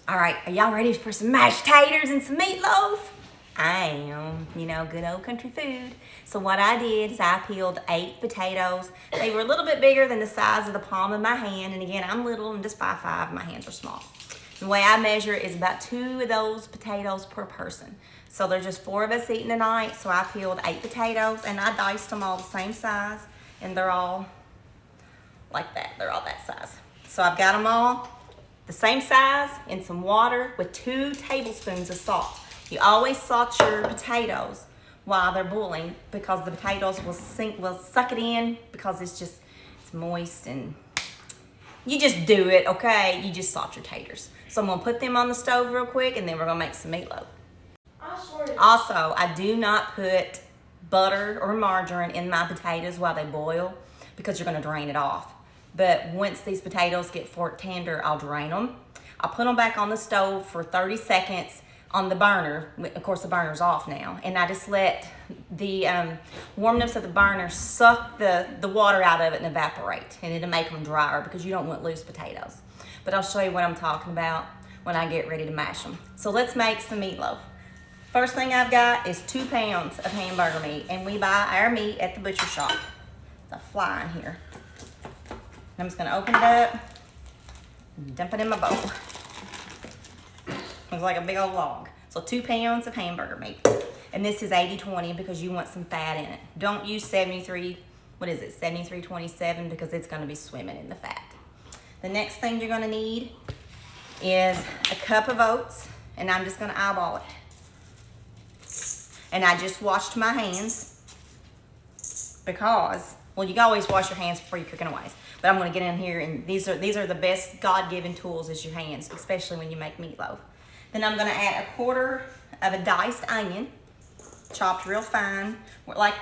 All right, are y'all ready for some mashed taters and some meatloaf? I am, you know, good old country food. So what I did is I peeled 8 potatoes. They were a little bit bigger than the size of the palm of my hand. And again, I'm little and just 5'5", my hands are small. The way I measure is about 2 of those potatoes per person. So there's just 4 of us eating tonight. So I peeled 8 potatoes and I diced them all the same size. And they're all like that, they're all that size. So I've got them all the same size in some water with 2 tablespoons of salt. You always salt your potatoes while they're boiling because the potatoes will suck it in because it's moist, and you just do it, okay? You just salt your taters. So I'm gonna put them on the stove real quick and then we're gonna make some meatloaf. Also, I do not put butter or margarine in my potatoes while they boil because you're gonna drain it off. But once these potatoes get fork tender, I'll drain them. I'll put them back on the stove for 30 seconds on the burner. Of course, the burner's off now. And I just let the warmness of the burner suck the water out of it and evaporate. And it'll make them drier because you don't want loose potatoes. But I'll show you what I'm talking about when I get ready to mash them. So let's make some meatloaf. First thing I've got is 2 pounds of hamburger meat. And we buy our meat at the butcher shop. There's a fly in here. I'm just gonna open it up and dump it in my bowl. Looks like a big old log. So 2 pounds of hamburger meat. And this is 80-20 because you want some fat in it. Don't use 73-27 because it's gonna be swimming in the fat. The next thing you're gonna need is a cup of oats, and I'm just gonna eyeball it. And I just washed my hands because, well, you can always wash your hands before you cook anyways. But I'm gonna get in here, and these are the best God-given tools is your hands, especially when you make meatloaf. Then I'm gonna add 1/4 of a diced onion, chopped real fine. Like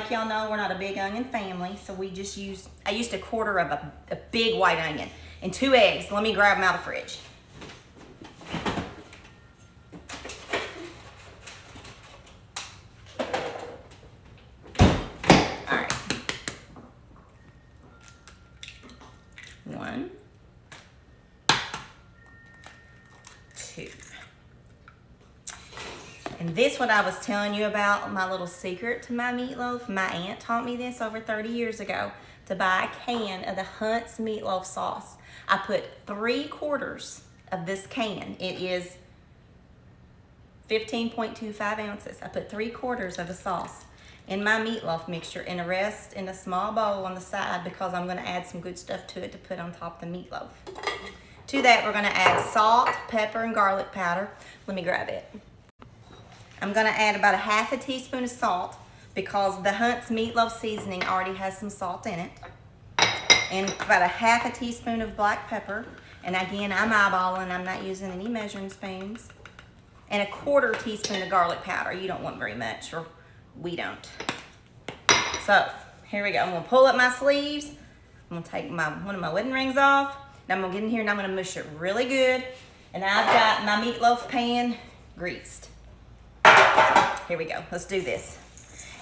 y'all know, we're not a big onion family, so I used 1/4 of a big white onion. And 2 eggs. Let me grab them out of the fridge. All right. 1, 2. And this, what I was telling you about, my little secret to my meatloaf, my aunt taught me this over 30 years ago, to buy a can of the Hunt's meatloaf sauce. I put 3/4 of this can. It is 15.25 ounces. I put 3/4 of the sauce in my meatloaf mixture and the rest in a small bowl on the side because I'm gonna add some good stuff to it to put on top of the meatloaf. To that, we're gonna add salt, pepper, and garlic powder. Let me grab it. I'm gonna add about 1/2 teaspoon of salt because the Hunt's meatloaf seasoning already has some salt in it. And about 1/2 teaspoon of black pepper. And again, I'm eyeballing, I'm not using any measuring spoons. And 1/4 teaspoon of garlic powder. You don't want very much, or we don't. So, here we go. I'm gonna pull up my sleeves. I'm gonna take one of my wedding rings off. Now I'm gonna get in here and I'm gonna mush it really good. And I've got my meatloaf pan greased. Here we go, let's do this.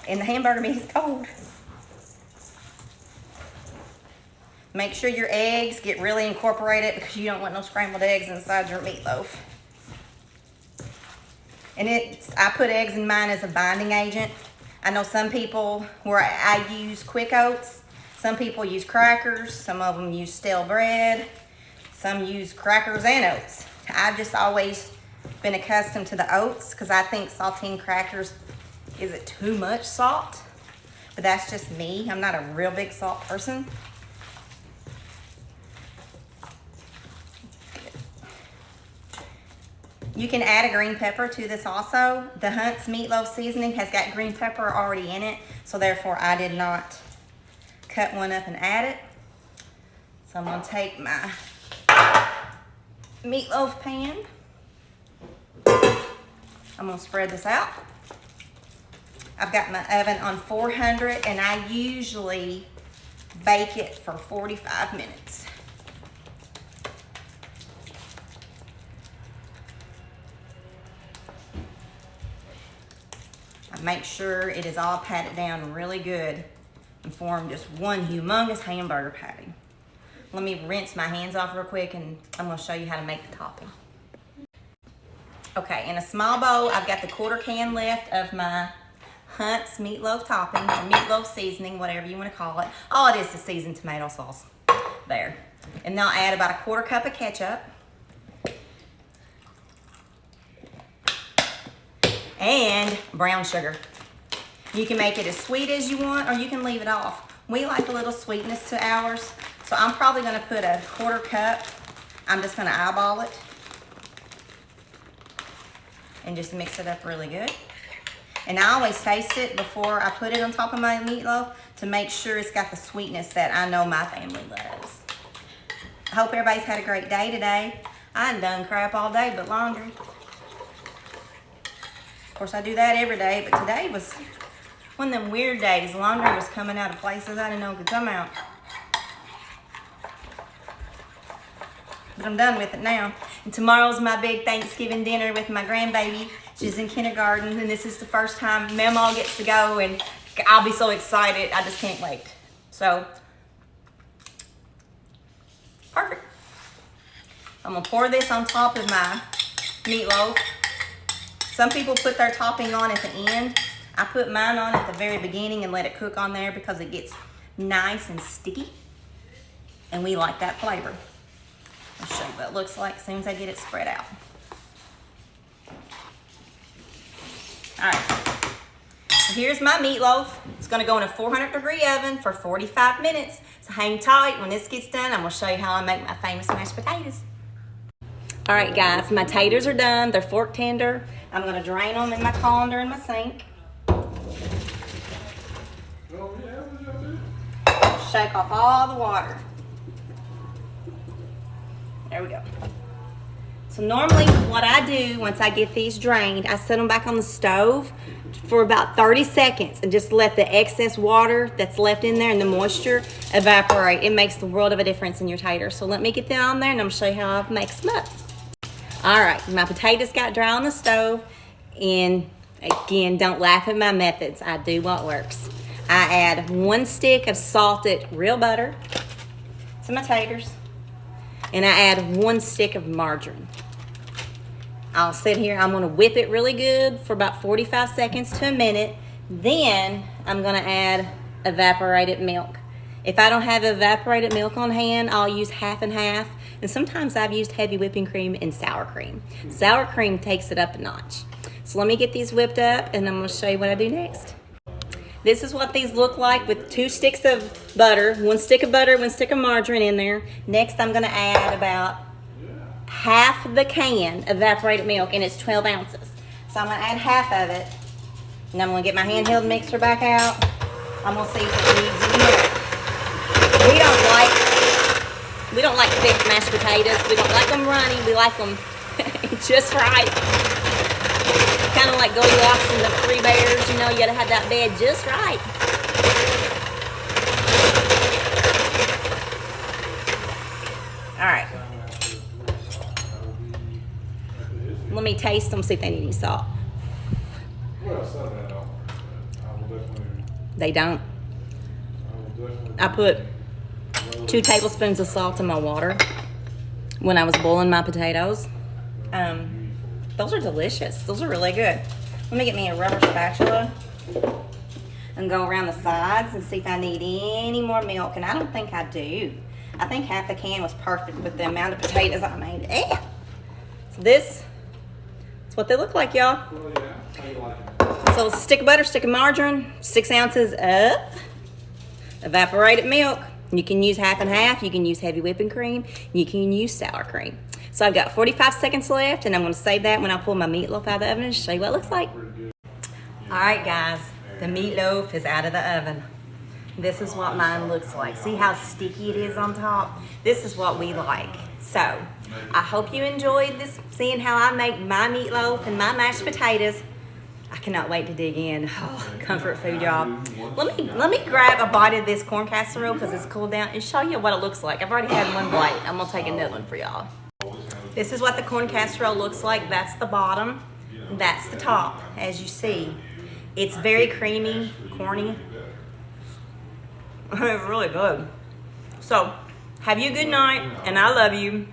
And the hamburger meat is cold. Make sure your eggs get really incorporated because you don't want no scrambled eggs inside your meatloaf. And I put eggs in mine as a binding agent. I know some people where I use quick oats. Some people use crackers. Some of them use stale bread. Some use crackers and oats. I've just always been accustomed to the oats because I think saltine crackers, is it too much salt? But that's just me. I'm not a real big salt person. You can add a green pepper to this also. The Hunt's meatloaf seasoning has got green pepper already in it, so therefore I did not cut one up and add it. So I'm gonna take my meatloaf pan. I'm gonna spread this out. I've got my oven on 400 and I usually bake it for 45 minutes. I make sure it is all patted down really good and form just one humongous hamburger patty. Let me rinse my hands off real quick and I'm gonna show you how to make the topping. Okay, in a small bowl, I've got the quarter can left of my Hunt's meatloaf topping, or meatloaf seasoning, whatever you want to call it. All it is seasoned tomato sauce. There. And then I'll add about a quarter cup of ketchup. And brown sugar. You can make it as sweet as you want, or you can leave it off. We like a little sweetness to ours, so I'm probably gonna put a quarter cup. I'm just gonna eyeball it and just mix it up really good. And I always taste it before I put it on top of my meatloaf to make sure it's got the sweetness that I know my family loves. I hope everybody's had a great day today. I done done crap all day but laundry. Of course, I do that every day, but today was one of them weird days. Laundry was coming out of places I didn't know could come out. But I'm done with it now. And tomorrow's my big Thanksgiving dinner with my grandbaby. She's in kindergarten, and this is the first time Mama gets to go, and I'll be so excited. I just can't wait. So, perfect. I'm gonna pour this on top of my meatloaf. Some people put their topping on at the end. I put mine on at the very beginning and let it cook on there because it gets nice and sticky. And we like that flavor. I'll show you what it looks like as soon as I get it spread out. All right, so here's my meatloaf. It's gonna go in a 400-degree oven for 45 minutes. So hang tight. When this gets done, I'm gonna show you how I make my famous mashed potatoes. All right, guys, my taters are done. They're fork tender. I'm gonna drain them in my colander in my sink. Shake off all the water. There we go. So normally what I do once I get these drained, I set them back on the stove for about 30 seconds and just let the excess water that's left in there and the moisture evaporate. It makes the world of a difference in your taters. So let me get that on there and I'm gonna show you how I make them up. All right, my potatoes got dry on the stove, and again, don't laugh at my methods. I do what works. I add 1 stick of salted real butter to my taters, and I add 1 stick of margarine. I'll sit here, I'm gonna whip it really good for about 45 seconds to a minute. Then I'm gonna add evaporated milk. If I don't have evaporated milk on hand, I'll use half and half. And sometimes I've used heavy whipping cream and sour cream. Sour cream takes it up a notch. So let me get these whipped up and I'm gonna show you what I do next. This is what these look like with 2 sticks of butter, 1 stick of butter, 1 stick of margarine in there. Next, I'm gonna add about half the can evaporated milk, and it's 12 ounces. So I'm gonna add half of it, and I'm gonna get my handheld mixer back out. I'm gonna see if it needs any milk. We don't like thick mashed potatoes. We don't like them runny. We like them just right. Kind of like Goldilocks and the 3 Bears, you know, you gotta have that bed just right. All right. Let me taste them, see if they need any salt. They don't. I put 2 tablespoons of salt in my water when I was boiling my potatoes. Those are delicious. Those are really good. Let me get me a rubber spatula and go around the sides and see if I need any more milk. And I don't think I do. I think half the can was perfect with the amount of potatoes I made. So this is what they look like, y'all. So stick of butter, stick of margarine, 6 ounces of evaporated milk. You can use half and half. You can use heavy whipping cream. You can use sour cream. So I've got 45 seconds left, and I'm going to save that when I pull my meatloaf out of the oven and show you what it looks like. All right, guys, the meatloaf is out of the oven. This is what mine looks like. See how sticky it is on top? This is what we like. So I hope you enjoyed this, seeing how I make my meatloaf and my mashed potatoes. I cannot wait to dig in. Oh, comfort food, y'all. Let me grab a bite of this corn casserole because it's cooled down and show you what it looks like. I've already had 1 bite. I'm gonna take another one for y'all. This is what the corn casserole looks like. That's the bottom. That's the top, as you see. It's very creamy, corny. It's really good. So, have you a good night, and I love you.